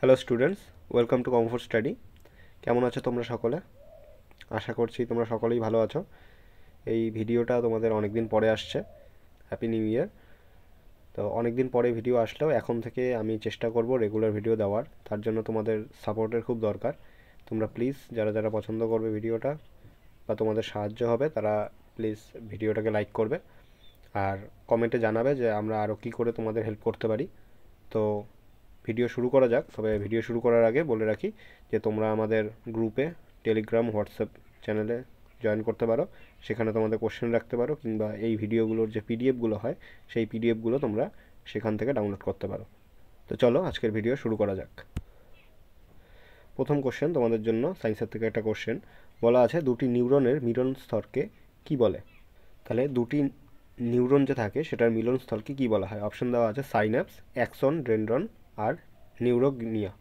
Hello students, welcome to comfort study. কেমন আছো তোমরা সকলে? আশা করছি তোমরা সকলেই ভালো আছো। এই ভিডিওটা তোমাদের অনেক দিন পরে আসছে। Happy new year. তো অনেক দিন পরে ভিডিও আসলেও এখন থেকে আমি চেষ্টা করব রেগুলার ভিডিও দেওয়ার। তার জন্য তোমাদের সাপোর্টের খুব দরকার। তোমরা প্লিজ যারা যারা পছন্দ করবে ভিডিওটা বা তোমাদের সাহায্য হবে তারা প্লিজ ভিডিওটাকে লাইক করবে আর কমেন্টে জানাবে যে আমরা আরও কী করে তোমাদের হেল্প করতে পারি। তো ভিডিও শুরু করা যাক। তবে ভিডিও শুরু করার আগে বলে রাখি যে তোমরা আমাদের গ্রুপে, টেলিগ্রাম, হোয়াটসঅ্যাপ চ্যানেলে জয়েন করতে পারো। সেখানে তোমাদের কোশ্চেন রাখতে পারো, কিংবা এই ভিডিওগুলোর যে পিডিএফগুলো হয় সেই পিডিএফগুলো তোমরা সেখান থেকে ডাউনলোড করতে পারো। তো চলো আজকের ভিডিও শুরু করা যাক। প্রথম কোশ্চেন তোমাদের জন্য সায়েন্সের থেকে একটা কোশ্চেন বলা আছে, দুটি নিউরনের মিলন স্তরকে কি বলে? তাহলে দুটি নিউরন যে থাকে সেটার মিলন স্থলকে কী বলা হয়? অপশন দেওয়া আছে সাইন্যাপস, অ্যাক্সন, ডেনড্রন আর নিউরোগ্নিয়া।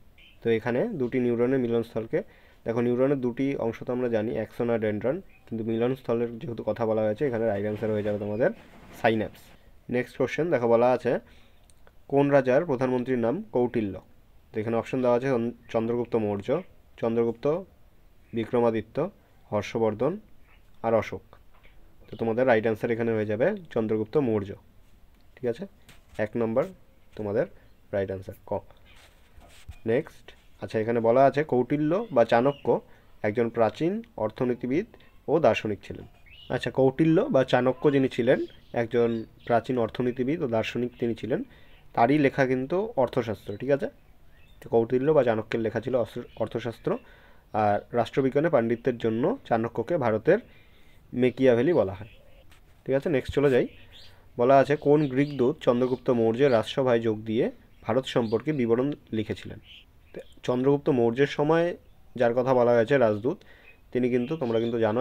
তো এখানে দুটি নিউরনের মিলনস্থলকে, দেখো নিউরনের দুটি অংশ তো আমরা জানি, অ্যাক্সন আর ডেনড্রন, কিন্তু মিলনস্থলের যেহেতু কথা বলা হয়েছে এখানে রাইট অ্যান্সার হয়ে যাবে তোমাদের সাইন্যাপস। নেক্সট কোশ্চেন দেখো, বলা আছে কোন রাজার প্রধানমন্ত্রীর নাম কৌটিল্য? তো এখানে অপশন দেওয়া আছে চন্দ্রগুপ্ত মৌর্য, চন্দ্রগুপ্ত, বিক্রমাদিত্য, হর্ষবর্ধন আর অশোক। তো তোমাদের রাইট অ্যান্সার এখানে হয়ে যাবে চন্দ্রগুপ্ত মৌর্য। ঠিক আছে, 1 নম্বর তোমাদের রাইট অ্যান্সার ক। নেক্সট, আচ্ছা এখানে বলা আছে কৌটিল্য বা চাণক্য একজন প্রাচীন অর্থনীতিবিদ ও দার্শনিক ছিলেন। আচ্ছা, কৌটিল্য বা চাণক্য যিনি ছিলেন একজন প্রাচীন অর্থনীতিবিদ ও দার্শনিক তিনি ছিলেন। তারই লেখা কিন্তু অর্থশাস্ত্র। ঠিক আছে, তো কৌটিল্য বা চাণক্যের লেখা ছিল অর্থশাস্ত্র। আর রাষ্ট্রবিজ্ঞানে পাণ্ডিত্যের জন্য চাণক্যকে ভারতের মেকিয়াভেলি বলা হয়। ঠিক আছে, নেক্সট চলে যাই। বলা আছে কোন গ্রিক দূত চন্দ্রগুপ্ত মৌর্যের রাজসভায় যোগ দিয়ে ভারত সম্পর্কে বিবরণ লিখেছিলেন? চন্দ্রগুপ্ত মৌর্যের সময় যার কথা বলা হয়েছে রাজদূত, তিনি কিন্তু, তোমরা কিন্তু জানো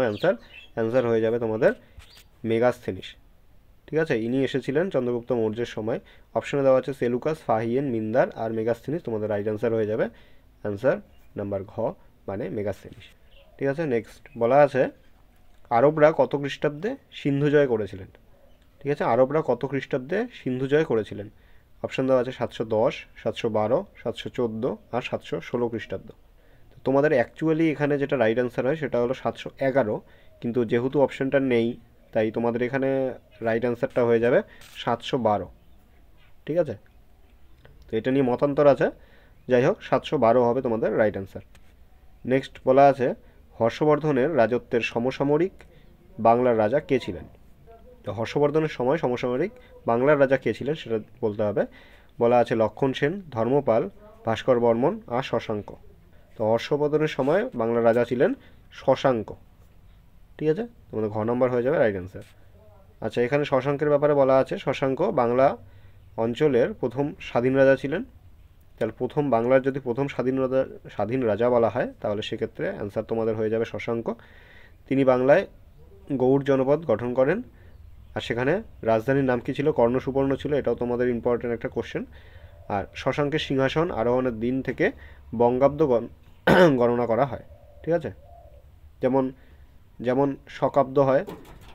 অ্যান্সার হয়ে যাবে তোমাদের মেগাস্থেনিস। ঠিক আছে, ইনি এসেছিলেন চন্দ্রগুপ্ত মৌর্যের সময়। অপশনে দেওয়া আছে সেলুকাস, ফাহিয়েন, মিন্দার আর মেগাস্থেনিস। তোমাদের রাইট অ্যান্সার হয়ে যাবে অ্যান্সার নাম্বার ঘ, মানে মেগাস্থেনিস। ঠিক আছে, নেক্সট বলা আছে আরবরা কত খ্রিস্টাব্দে সিন্ধু জয় করেছিলেন? ঠিক আছে, আরবরা কত খ্রিস্টাব্দে সিন্ধু জয় করেছিলেন? অপশান দেওয়া আছে 710, 712, 714 আর 716 খ্রিস্টাব্দ। তো তোমাদের অ্যাকচুয়ালি এখানে যেটা রাইট অ্যান্সার হয় সেটা হলো 711, কিন্তু যেহেতু অপশানটা নেই তাই তোমাদের এখানে রাইট অ্যান্সারটা হয়ে যাবে 712। ঠিক আছে, তো এটা নিয়ে মতান্তর আছে, যাই হোক 712 হবে তোমাদের রাইট অ্যান্সার। নেক্সট বলা আছে হর্ষবর্ধনের রাজত্বের সমসাময়িক বাংলার রাজা কে ছিলেন? তো হর্ষবর্ধনের সময় সমসাময়িক বাংলার রাজা কে ছিলেন সেটা বলতে হবে। বলা আছে লক্ষণ সেন, ধর্মপাল, ভাস্কর বর্মন আর শশাঙ্ক। তো হর্ষবর্ধনের সময় বাংলার রাজা ছিলেন শশাঙ্ক। ঠিক আছে, তোমাদের ঘ নম্বর হয়ে যাবে রাইট অ্যান্সার। আচ্ছা, এখানে শশাঙ্কের ব্যাপারে বলা আছে শশাঙ্ক বাংলা অঞ্চলের প্রথম স্বাধীন রাজা ছিলেন। তাহলে প্রথম বাংলার যদি প্রথম স্বাধীন রাজা বলা হয় তাহলে সেক্ষেত্রে অ্যান্সার তোমাদের হয়ে যাবে শশাঙ্ক। তিনি বাংলায় গৌড় জনপদ গঠন করেন। আর সেখানে রাজধানীর নাম কি ছিল? কর্ণসুবর্ণ ছিল। এটাও তোমাদের ইম্পর্টেন্ট একটা কোশ্চেন। আর শশাঙ্কের সিংহাসন আরোহণের দিন থেকে বঙ্গাব্দ গণনা করা হয়। ঠিক আছে, যেমন যেমন শকাব্দ হয়,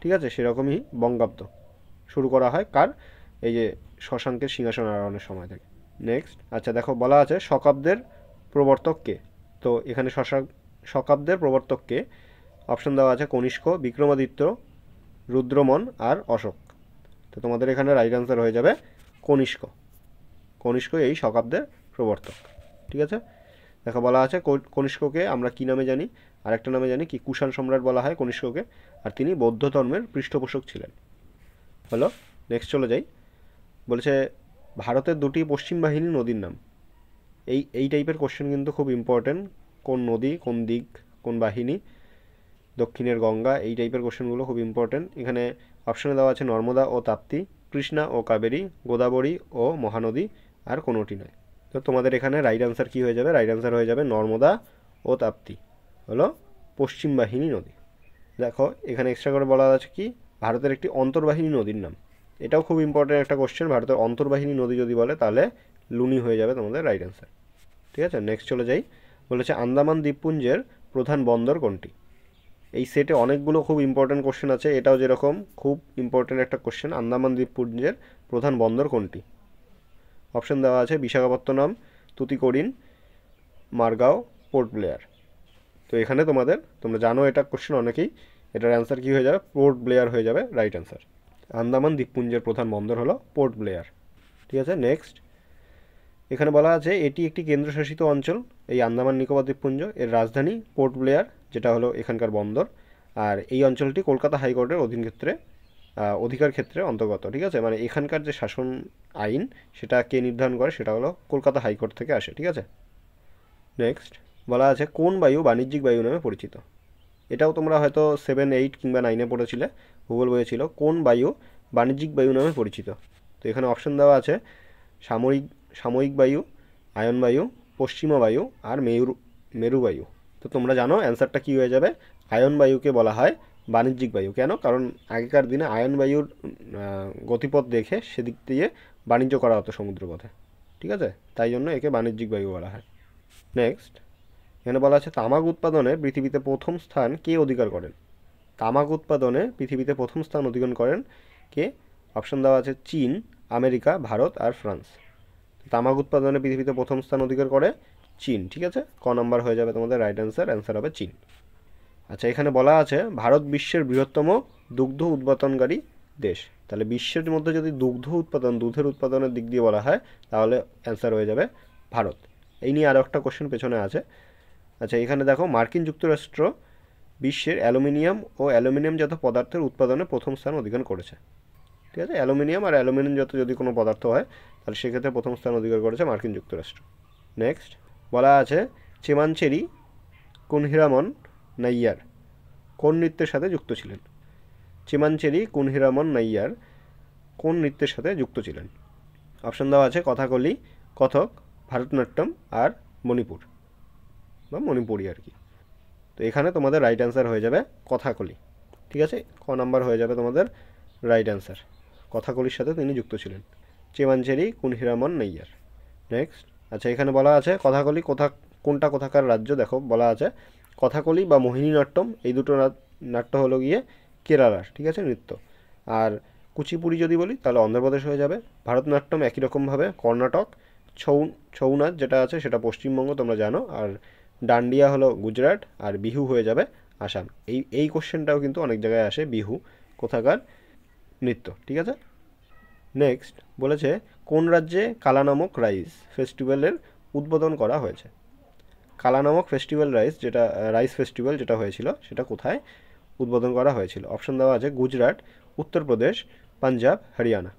ঠিক আছে, সেরকমই বঙ্গাব্দ শুরু করা হয় কার? এই যে শশাঙ্কের সিংহাসন আরোহণের সময় থেকে। নেক্সট, আচ্ছা দেখো বলা আছে শকাব্দের প্রবর্তক কে? তো এখানে শকাব্দের প্রবর্তক কে? অপশন দেওয়া আছে কনিষ্ক, বিক্রমাদিত্য, রুদ্রমন আর অশোক। তো তোমাদের এখানে রাইট অ্যান্সার হয়ে যাবে কনিষ্ক। কনিষ্ক এই শকাব্দের প্রবর্তক। ঠিক আছে, দেখো বলা আছে কনিষ্ককে আমরা কি নামে জানি? আর একটা নামে জানি কি, কুষাণ সম্রাট বলা হয় কনিষ্ককে। আর তিনি বৌদ্ধ ধর্মের পৃষ্ঠপোষক ছিলেন। হলো, নেক্সট চলে যাই। বলেছে ভারতের দুটি পশ্চিম বাহিনী নদীর নাম। এই টাইপের কোশ্চেন কিন্তু খুব ইম্পর্টেন্ট। কোন নদী, কোন দিক, কোন বাহিনী, দক্ষিণের গঙ্গা, এই টাইপের কোশ্চেনগুলো খুব ইম্পর্টেন্ট। এখানে অপশনে দেওয়া আছে নর্মদা ও তাপ্তি, কৃষ্ণা ও কাবেরী, গোদাবরী ও মহানদী, আর কোনোটি নয়। তো তোমাদের এখানে রাইট অ্যান্সার কী হয়ে যাবে? রাইট অ্যান্সার হয়ে যাবে নর্মদা ও তাপ্তি হলো পশ্চিম বাহিনী নদী। দেখো এখানে এক্সট্রা করে বলা আছে কি, ভারতের একটি অন্তর্বাহিনী নদীর নাম। এটাও খুব ইম্পর্টেন্ট একটা কোশ্চেন। ভারতের অন্তর্বাহিনী নদী যদি বলে তাহলে লুনি হয়ে যাবে তোমাদের রাইট অ্যান্সার। ঠিক আছে, নেক্সট চলে যাই। বলেছে আন্দামান দ্বীপপুঞ্জের প্রধান বন্দর কোনটি? এই সেটে অনেকগুলো খুব ইম্পর্টেন্ট কোশ্চেন আছে, এটাও যেরকম খুব ইম্পর্টেন্ট একটা কোশ্চেন। আন্দামান দ্বীপপুঞ্জের প্রধান বন্দর কোনটি? অপশন দেওয়া আছে বিশাখাপত্তনম, তুতিকোরিন, মারগাও, পোর্ট ব্লেয়ার। তো এখানে তোমরা জানো এটা কোশ্চেন অনেকেই, এটার অ্যান্সার কী হয়ে যাবে, পোর্ট ব্লেয়ার হয়ে যাবে রাইট অ্যান্সার। আন্দামান দ্বীপপুঞ্জের প্রধান বন্দর হলো পোর্ট ব্লেয়ার। ঠিক আছে, নেক্সট এখানে বলা আছে এটি একটি কেন্দ্রশাসিত অঞ্চল, এই আন্দামান নিকোবর দ্বীপপুঞ্জ, এর রাজধানী পোর্ট ব্লেয়ার যেটা হলো এখানকার বন্দর, আর এই অঞ্চলটি কলকাতা হাইকোর্টের অধিকার ক্ষেত্রে অন্তর্গত। ঠিক আছে, মানে এখানকার যে শাসন আইন সেটা কে নির্ধারণ করে, সেটা হলো কলকাতা হাইকোর্ট থেকে আসে। ঠিক আছে, নেক্সট বলা আছে কোন বায়ু বাণিজ্যিক বায়ু নামে পরিচিত। এটাও তোমরা হয়তো 7, 8 কিংবা 9-এ পড়েছিলে, ভূগোল বইয়ে ছিল, কোন বায়ু বাণিজ্যিক বায়ু নামে পরিচিত। তো এখানে অপশন দেওয়া আছে সাময়িক বায়ু, আয়ন বায়ু, পশ্চিমা বায়ু আর মেরু বায়ু। তো তোমরা জানো অ্যান্সারটা কী হয়ে যাবে, আয়ন বায়ুকে বলা হয় বাণিজ্যিক বায়ু। কেন? কারণ আগেকার দিনে আয়ন বায়ুর গতিপথ দেখে সেদিক দিয়ে বাণিজ্য করা হতো সমুদ্রপথে। ঠিক আছে, তাই জন্য একে বাণিজ্যিক বায়ু বলা হয়। নেক্সট এখানে বলা আছে তামাক উৎপাদনে পৃথিবীতে প্রথম স্থান কে অধিকার করেন। তামাক উৎপাদনে পৃথিবীতে প্রথম স্থান অধিকার করেন কে? অপশন দেওয়া আছে চীন, আমেরিকা, ভারত আর ফ্রান্স। তামাক উৎপাদনে পৃথিবীতে প্রথম স্থান অধিকার করে চীন। ঠিক আছে, ক নাম্বার হয়ে যাবে তোমাদের রাইট অ্যান্সার হবে চীন। আচ্ছা, এখানে বলা আছে ভারত বিশ্বের বৃহত্তম দুগ্ধ উৎপাদনকারী দেশ। তাহলে বিশ্বের মধ্যে যদি দুধের উৎপাদনের দিক দিয়ে বলা হয় তাহলে অ্যান্সার হয়ে যাবে ভারত। এই নিয়ে আরও একটা কোশ্চেন পেছনে আছে। আচ্ছা, এখানে দেখো মার্কিন যুক্তরাষ্ট্র বিশ্বের অ্যালুমিনিয়ামজাত পদার্থের উৎপাদনে প্রথম স্থান অধিকার করেছে। ঠিক আছে, অ্যালুমিনিয়ামজাত যদি কোনো পদার্থ হয় তাহলে সেক্ষেত্রে প্রথম স্থান অধিকার করেছে মার্কিন যুক্তরাষ্ট্র। নেক্সট বলা আছে চেমানচেরি কুনহিরামন নাইয়ার কোন নৃত্যের সাথে যুক্ত ছিলেন। চেমানচেরি কুনহিরামন নাইয়ার কোন নৃত্যের সাথে যুক্ত ছিলেন? অপশন দেওয়া আছে কথাকলি, কথক, ভারতনাট্যম আর মণিপুর বা মণিপুরি আর কি। তো এখানে তোমাদের রাইট অ্যান্সার হয়ে যাবে কথাকলি। ঠিক আছে, ক নাম্বার হয়ে যাবে তোমাদের রাইট অ্যান্সার। কথাকলির সাথে তিনি যুক্ত ছিলেন, চেমানচেরি কুনহিরামন নাইয়ার। নেক্সট আচ্ছা, এখানে বলা আছে কথাকলি কোনটা কোথাকার রাজ্য। দেখো বলা আছে কথাকলি বা মোহিনীনাট্যম এই দুটো নাট্য হলো গিয়ে কেরালার। ঠিক আছে, নৃত্য। আর কুচিপুড়ি যদি বলি তাহলে অন্ধ্রপ্রদেশ হয়ে যাবে। ভারতনাট্যম একই রকমভাবে কর্ণাটক। ছৌ নাচ যেটা আছে সেটা পশ্চিমবঙ্গ, তোমরা জানো। আর ডান্ডিয়া হলো গুজরাট, আর বিহু হয়ে যাবে আসাম। এই কোশ্চেনটাও কিন্তু অনেক জায়গায় আসে, বিহু কোথাকার নৃত্য। ঠিক আছে, নেক্সট বলেছে কোন রাজ্যে কালা নামক রাইস ফেস্টিভ্যালের উদ্বোধন করা হয়েছে। কালা নামক রাইস ফেস্টিভ্যাল যেটা হয়েছিল সেটা কোথায় উদ্বোধন করা হয়েছিল? অপশন দেওয়া আছে গুজরাট, উত্তরপ্রদেশ, পাঞ্জাব, হরিয়ানা।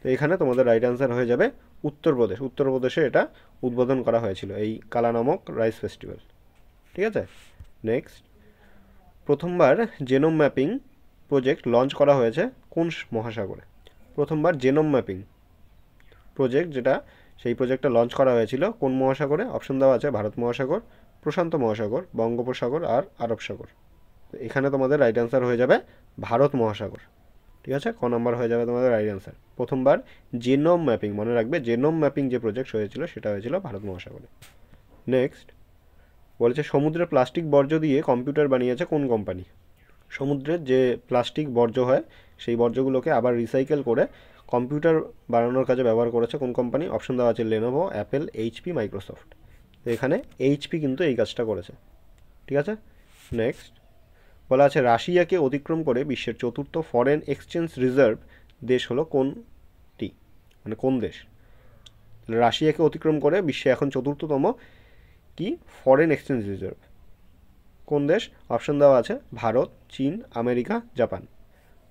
তো এখানে তোমাদের রাইট অ্যান্সার হয়ে যাবে উত্তরপ্রদেশে এটা উদ্বোধন করা হয়েছিল, এই কালা নামক রাইস ফেস্টিভ্যাল। ঠিক আছে, নেক্সট প্রথমবার জেনোম ম্যাপিং প্রজেক্ট লঞ্চ করা হয়েছে কোন মহাসাগরে? প্রথমবার জেনোম ম্যাপিং প্রজেক্ট সেই প্রজেক্টটা লঞ্চ করা হয়েছিল কোন মহাসাগরে? অপশন দেওয়া আছে ভারত মহাসাগর, প্রশান্ত মহাসাগর, বঙ্গোপসাগর আর আরব সাগর। এখানে তোমাদের রাইট অ্যান্সার হয়ে যাবে ভারত মহাসাগর। ঠিক আছে, ক নাম্বার হয়ে যাবে তোমাদের রাইট অ্যান্সার। প্রথমবার জেনোম ম্যাপিং, মনে রাখবে জেনোম ম্যাপিং যে প্রজেক্ট হয়েছিল সেটা হয়েছিল ভারত মহাসাগরে। নেক্সট বলেছে সমুদ্রের প্লাস্টিক বর্জ্য দিয়ে কম্পিউটার বানিয়েছে কোন কোম্পানি? সমুদ্রের যে প্লাস্টিক বর্জ্য হয় সেই বর্জ্যগুলোকে আবার রিসাইকেল করে কম্পিউটার বানানোর কাজে ব্যবহার করেছে কোন কোম্পানি? অপশন দেওয়া আছে লেনোভো, অ্যাপেল, এইচপি, মাইক্রোসফট। তো এখানে এইচপি কিন্তু এই কাজটা করেছে। ঠিক আছে, নেক্সট বলা আছে রাশিয়াকে অতিক্রম করে বিশ্বের চতুর্থ ফরেন এক্সচেঞ্জ রিজার্ভ দেশ হলো কোনটি, মানে কোন দেশ? রাশিয়াকে অতিক্রম করে বিশ্বে এখন চতুর্থতম কি ফরেন এক্সচেঞ্জ রিজার্ভ কোন দেশ? অপশন দেওয়া আছে ভারত, চীন, আমেরিকা, জাপান।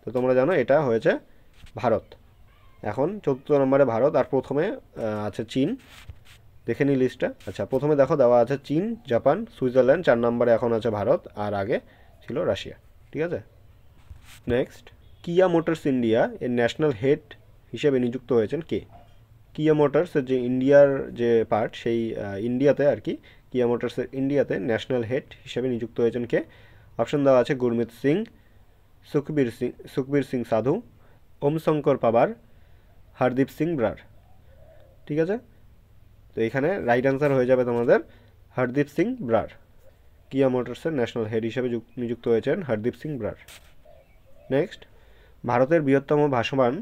তো তোমরা জানো এটা হয়েছে ভারত। এখন চতুর্থ নম্বরে ভারত, আর প্রথমে আছে চীন। দেখে নিই লিস্টটা। আচ্ছা, প্রথমে দেখো দেওয়া আছে চীন, জাপান, সুইজারল্যান্ড, 4 নম্বরে এখন আছে ভারত, আর আগে ছিল রাশিয়া। ঠিক আছে, নেক্সট কিয়া মোটরস ইন্ডিয়া এর ন্যাশনাল হেড হিসেবে নিযুক্ত হয়েছেন কে? কিয়া মোটরসের যে ইন্ডিয়ার যে পার্ট, সেই ইন্ডিয়াতে আর কি, কিয়া মোটরসের ইন্ডিয়াতে ন্যাশনাল হেড হিসেবে নিযুক্ত হয়েছেন কে? অপশন দেওয়া আছে গুরমিত সিং, সুখবীর সিং সাধু, ওম শঙ্কর পাবার, হরদীপ সিং ব্রার। ঠিক আছে, তো এখানে রাইট অ্যান্সার হয়ে যাবে তোমাদের হরদীপ সিং ব্রার। কিয়া মোটরসের ন্যাশনাল হেড হিসেবে নিযুক্ত হয়েছেন হরদীপ সিং ব্রার। নেক্সট ভারতের বৃহত্তম ভাসমান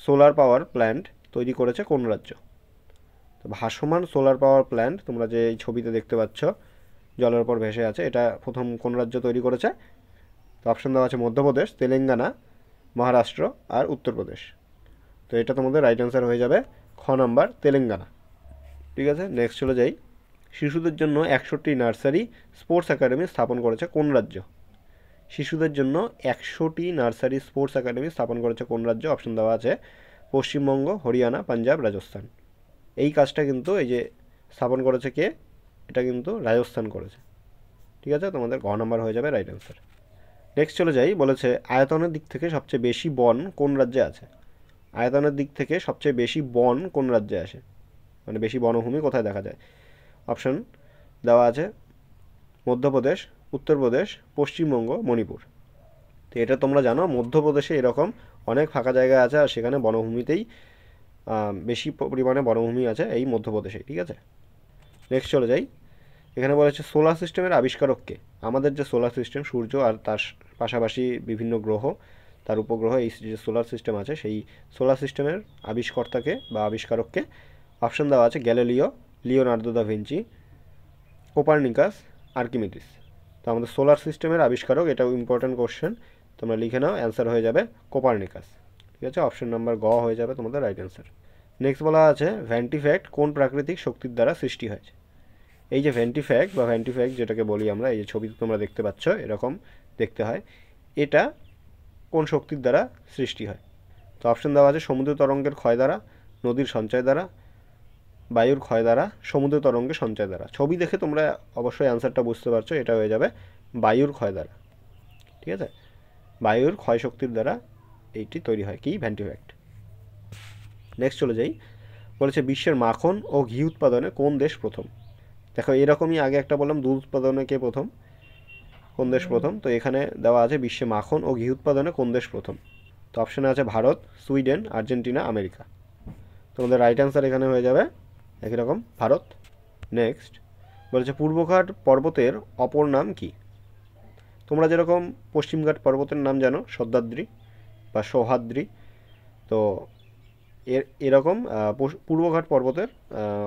সোলার পাওয়ার প্ল্যান্ট তৈরি করেছে কোন রাজ্য? তো তো ভাসমান সোলার পাওয়ার প্ল্যান্ট তোমরা যে এই ছবিতে দেখতে পাচ্ছ জলের উপর ভেসে আছে, এটা প্রথম কোন রাজ্য তৈরি করেছে? তো অপশন দেওয়া আছে মধ্যপ্রদেশ, তেলেঙ্গানা, মহারাষ্ট্র আর উত্তরপ্রদেশ। তো এটা তোমাদের রাইট অ্যান্সার হয়ে যাবে খ নাম্বার, তেলেঙ্গানা। ঠিক আছে, নেক্সট চলে যাই। শিশুদের জন্য 100টি নার্সারি স্পোর্টস একাডেমি স্থাপন করেছে কোন রাজ্য? শিশুদের জন্য 100টি নার্সারি স্পোর্টস একাডেমি স্থাপন করেছে কোন রাজ্য? অপশন দেওয়া আছে পশ্চিমবঙ্গ, হরিয়ানা, পাঞ্জাব, রাজস্থান। এই কাজটা কিন্তু এই যে স্থাপন করেছে কে? এটা কিন্তু রাজস্থান করেছে। ঠিক আছে, তোমাদের ঘ নাম্বার হয়ে যাবে রাইট অ্যান্সার। নেক্সট চলে যাই, বলেছে আয়তনের দিক থেকে সবচেয়ে বেশি বন কোন রাজ্যে আছে? আয়তনের দিক থেকে সবচেয়ে বেশি বন কোন রাজ্যে আসে, মানে বেশি বনভূমি কোথায় দেখা যায়? অপশন দেওয়া আছে মধ্যপ্রদেশ, উত্তরপ্রদেশ, পশ্চিমবঙ্গ, মণিপুর। তো এটা তোমরা জানো মধ্যপ্রদেশে এরকম অনেক ফাঁকা জায়গা আছে, আর সেখানে বনভূমিতেই বেশি পরিমাণে বনভূমি আছে এই মধ্যপ্রদেশে। ঠিক আছে, নেক্সট চলে যাই। এখানে বলা হচ্ছে সোলার সিস্টেমের আবিষ্কারক কে? আমাদের যে সোলার সিস্টেম, সূর্য আর তার পাশাপাশি বিভিন্ন গ্রহ, তার উপগ্রহ, এই যে সোলার সিস্টেম আছে, সেই সোলার সিস্টেমের আবিষ্কর্তাকে বা আবিষ্কারককে? অপশন দেওয়া আছে Galileo, Leonardo da Vinci, Copernicus, Archimedes. তো আমাদের সোলার সিস্টেমের আবিষ্কারক, এটাও ইম্পর্ট্যান্ট কোশ্চেন, তোমরা লিখে নাও, অ্যান্সার হয়ে যাবে কোপারনিকাস। ঠিক আছে, অপশন নাম্বার গ হয়ে যাবে তোমাদের রাইট অ্যান্সার। নেক্সট বলা আছে ভ্যান্টিফ্যাক্ট কোন প্রাকৃতিক শক্তির দ্বারা সৃষ্টি হয়েছে? এই যে ভ্যান্টিফ্যাক্ট বা ভ্যান্টিফ্যাক্ট যেটাকে বলি আমরা, এই যে ছবিতে তোমরা দেখতে পাচ্ছ এরকম দেখতে হয়, এটা কোন শক্তির দ্বারা সৃষ্টি হয়? তো অপশন দেওয়া আছে সমুদ্র তরঙ্গের ক্ষয় দ্বারা, নদীর সঞ্চয় দ্বারা, বায়ুর ক্ষয় দ্বারা, সমুদ্র তরঙ্গের সঞ্চয় দ্বারা। ছবি দেখে তোমরা অবশ্যই অ্যান্সারটা বুঝতে পারছো, এটা হয়ে যাবে বায়ুর ক্ষয় দ্বারা। ঠিক আছে, বায়ুর ক্ষয় শক্তির দ্বারা এইটি তৈরি হয় কি? ভ্যান্টিফ্যাক্ট। নেক্সট চলে যাই, বলেছে বিশ্বের মাখন ও ঘি উৎপাদনে কোন দেশ প্রথম? দেখো এরকমই আগে একটা বললাম দুধ উৎপাদনে কে প্রথম, কোন দেশ প্রথম? তো এখানে দেওয়া আছে বিশ্বে মাখন ও ঘি উৎপাদনে কোন দেশ প্রথম? তো অপশানে আছে ভারত, সুইডেন, আর্জেন্টিনা, আমেরিকা। তোমাদের রাইট অ্যান্সার এখানে হয়ে যাবে একই রকম, ভারত। নেক্সট বলেছে পূর্বঘাট পর্বতের অপর নাম কি? তোমরা যেরকম পশ্চিমঘাট পর্বতের নাম জানো সহ্যাদ্রি বা সহ্যাদ্রি, তো এরকম পূর্বঘাট পর্বতের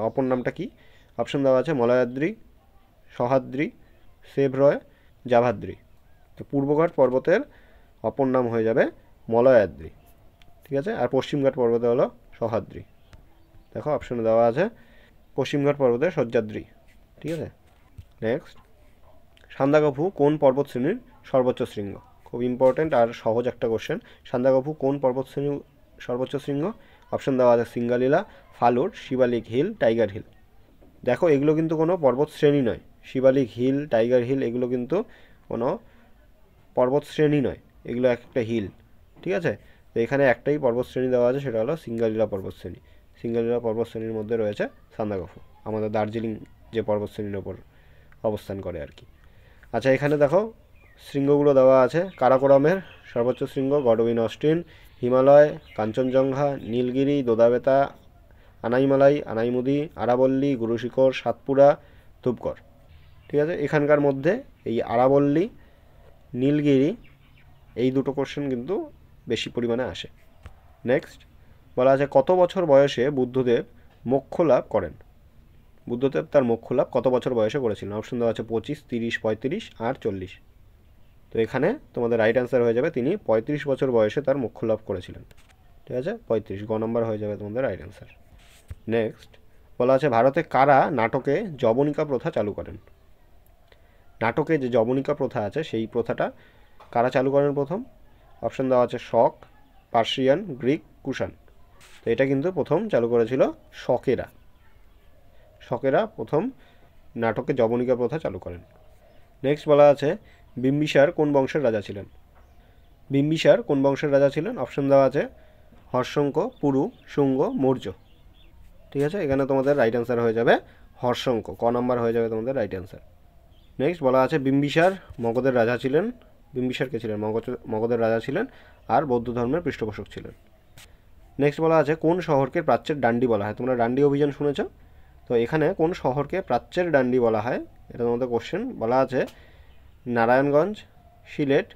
অপর নামটা কি? অপশন দেওয়া আছে মলয়াদ্রি, সহ্যাদ্রি, সেভরয়, জাভাদ্রি। তো পূর্বঘাট পর্বতের অপর নাম হয়ে যাবে মলয়াদ্রি। ঠিক আছে, আর পশ্চিমঘাট পর্বতে হলো সহ্যাদ্রি। দেখো অপশনে দেওয়া আছে পশ্চিমঘাট পর্বতে সহ্যাদ্রি। ঠিক আছে, নেক্সট সান্দাকফু কোন পর্বত শ্রেণীর সর্বোচ্চ শৃঙ্গ? খুব ইম্পর্টেন্ট আর সহজ একটা কোশ্চেন। সান্দাকফু কোন পর্বত শ্রেণীর সর্বোচ্চ শৃঙ্গ? অপশন দেওয়া আছে Singalila, Phalut, Shivalik hill, Tiger Hill. দেখো এগুলো কিন্তু কোনো পর্বত শ্রেণী নয়, শিবালিক হিল, টাইগার হিল এগুলো কিন্তু কোনো পর্বত শ্রেণী নয়, এগুলো একটা হিল। ঠিক আছে, তো এখানে একটাই পর্বত শ্রেণী দেওয়া আছে, সেটা হলো সিঙ্গালীলা পর্বত শ্রেণী। সিঙ্গালীলা পর্বত শ্রেণীর মধ্যে রয়েছে সান্দাকফু, আমাদের দার্জিলিং যে পর্বত শ্রেণীর ওপর অবস্থান করে আর কি। আচ্ছা, এখানে দেখো শৃঙ্গগুলো দেওয়া আছে। কারাকোরামের সর্বোচ্চ শৃঙ্গ গডউইন অস্টিন, হিমালয়, কাঞ্চনজঙ্ঘা, নীলগিরি, দোদাবেতা, আনাইমালাই, আনাইমুদি, আরাবল্লী, গুরুশিখর, সাতপুরা, ধূপগড়। ঠিক আছে, এখানকার মধ্যে এই আরাবল্লী, নীলগিরি এই দুটো কোশ্চেন কিন্তু বেশি পরিমাণে আসে। নেক্সট বলা আছে কত বছর বয়সে বুদ্ধদেব মোক্ষ লাভ করেন? বুদ্ধদেব তার মোক্ষ লাভ কত বছর বয়সে করেছিলেন? অপশন দেওয়া আছে 25, 30, 35 আর 40। তো এখানে তোমাদের রাইট অ্যান্সার হয়ে যাবে তিনি 35 বছর বয়সে তার মোক্ষ লাভ করেছিলেন। ঠিক আছে, 35 গ নম্বর হয়ে যাবে তোমাদের রাইট অ্যান্সার। নেক্সট বলা আছে ভারতে কারা নাটকে যবনিকা প্রথা চালু করেন? নাটকে যে যবনিকা প্রথা আছে সেই প্রথাটা কারা চালু করেন প্রথম? অপশন দেওয়া আছে শক, পার্সিয়ান, গ্রিক, কুষাণ। তো এটা কিন্তু প্রথম চালু করেছিল শকেরা। শকেরা প্রথম নাটকে যবনিকা প্রথা চালু করেন। নেক্সট বলা আছে বিম্বিসার কোন বংশের রাজা ছিলেন? বিম্বিসার কোন বংশের রাজা ছিলেন? অপশন দেওয়া আছে হর্ষঙ্ক, পুরু, শুঙ্গ, মৌর্য। ঠিক আছে, এখানে তোমাদের রাইট অ্যান্সার হয়ে যাবে হর্ষঙ্ক, ক নম্বর হয়ে যাবে তোমাদের রাইট অ্যান্সার। নেক্সট বলা আছে বিম্বিসার মগধের রাজা ছিলেন। বিম্বিসার কে ছিলেন? মগধের রাজা ছিলেন আর বৌদ্ধ ধর্মের পৃষ্ঠপোষক ছিলেন। নেক্সট বলা আছে কোন শহরকে প্রাচ্যের ডান্ডি বলা হয়? তোমরা ডান্ডি অভিযান শুনেছ, তো এখানে কোন শহরকে প্রাচ্যের ডান্ডি বলা হয় এটা তোমাদের কোশ্চেন। বলা আছে নারায়ণগঞ্জ, সিলেট,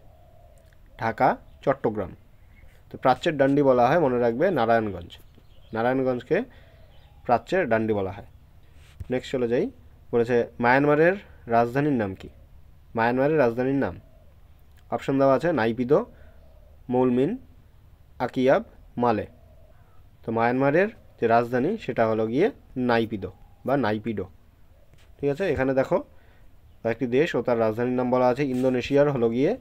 ঢাকা, চট্টগ্রাম। তো প্রাচ্যের ডান্ডি বলা হয়, মনে রাখবে, নারায়ণগঞ্জ। নারায়ণগঞ্জকে প্রাচ্যের ডান্ডি বলা হয়। নেক্সট চলে যাই, বলেছে মায়ানমারের রাজধানীর নাম কি? মায়ানমারের রাজধানীর নাম অপশন দেওয়া আছে নাইপিদো, মৌলমিন, আকিয়াব, মালে। তো মায়ানমারের যে রাজধানী সেটা হলো গিয়ে নাইপিদো বা নাইপিডো। ঠিক আছে, এখানে দেখো একটি দেশ ও তার রাজধানীর নাম বলা আছে। ইন্দোনেশিয়ার হলো গিয়ে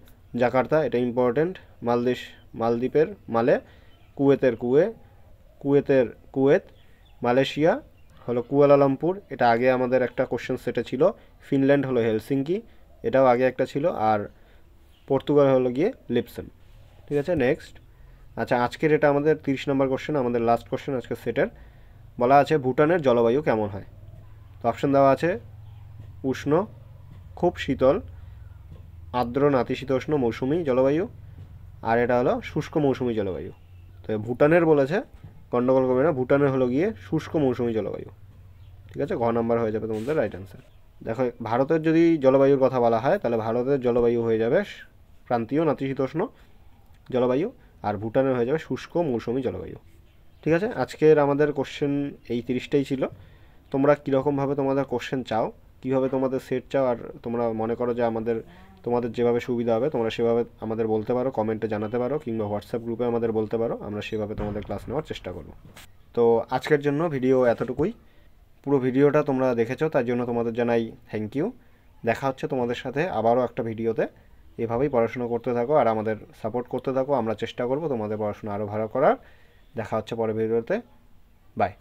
জাকার্তা, এটা ইম্পর্টেন্ট। মালদ্বীপের মালে, কুয়েতের কুয়েত, মালয়েশিয়া হলো কুয়ালালামপুর, এটা আগে আমাদের একটা কোশ্চেন সেটে ছিল। ফিনল্যান্ড হলো হেলসিঙ্কি, এটাও আগে একটা ছিল। আর পর্তুগাল হলো গিয়ে লিপসন। ঠিক আছে, নেক্সট। আচ্ছা, আজকের এটা আমাদের 30 নম্বর কোশ্চেন, আমাদের লাস্ট কোশ্চেন আজকের সেটের। বলা আছে ভুটানের জলবায়ু কেমন হয়? তো অপশন দেওয়া আছে উষ্ণ, খুব শীতল, আর্দ্র নাতিশীতোষ্ণ মৌসুমি জলবায়ু, আর এটা হলো শুষ্ক মৌসুমি জলবায়ু। তো ভুটানের বলেছে, গণ্ডগোল করবে না, ভুটানের হলো গিয়ে শুষ্ক মৌসুমি জলবায়ু। ঠিক আছে, ঘ নাম্বার হয়ে যাবে তোমাদের রাইট অ্যান্সার। দেখো, ভারতের যদি জলবায়ুর কথা বলা হয় তাহলে ভারতের জলবায়ু হয়ে যাবে ক্রান্তীয় নাতিশীতোষ্ণ জলবায়ু, আর ভুটানের হয়ে যাবে শুষ্ক মৌসুমি জলবায়ু। ঠিক আছে, আজকের আমাদের কোশ্চেন এই 30টাই ছিল। তোমরা কীরকমভাবে তোমাদের কোশ্চেন চাও, কীভাবে তোমাদের সেট চাও, আর তোমরা মনে করো যে তোমাদের যেভাবে সুবিধা হবে তোমরা সেভাবে আমাদের বলতে পারো, কমেন্টে জানাতে পারো, কিংবা হোয়াটসঅ্যাপ গ্রুপে আমাদের বলতে পারো, আমরা সেভাবে তোমাদের ক্লাস নেওয়ার চেষ্টা করব। তো আজকের জন্য ভিডিও এতটুকুই। পুরো ভিডিওটা তোমরা দেখেছো, তার জন্য তোমাদের জানাই থ্যাংক ইউ। দেখা হচ্ছে তোমাদের সাথে আবারও একটা ভিডিওতে। এভাবেই পড়াশোনা করতে থাকো আর আমাদের সাপোর্ট করতে থাকো, আমরা চেষ্টা করব তোমাদের পড়াশোনা আরও ভালো করার। দেখা হচ্ছে পরের ভিডিওতে। বাই।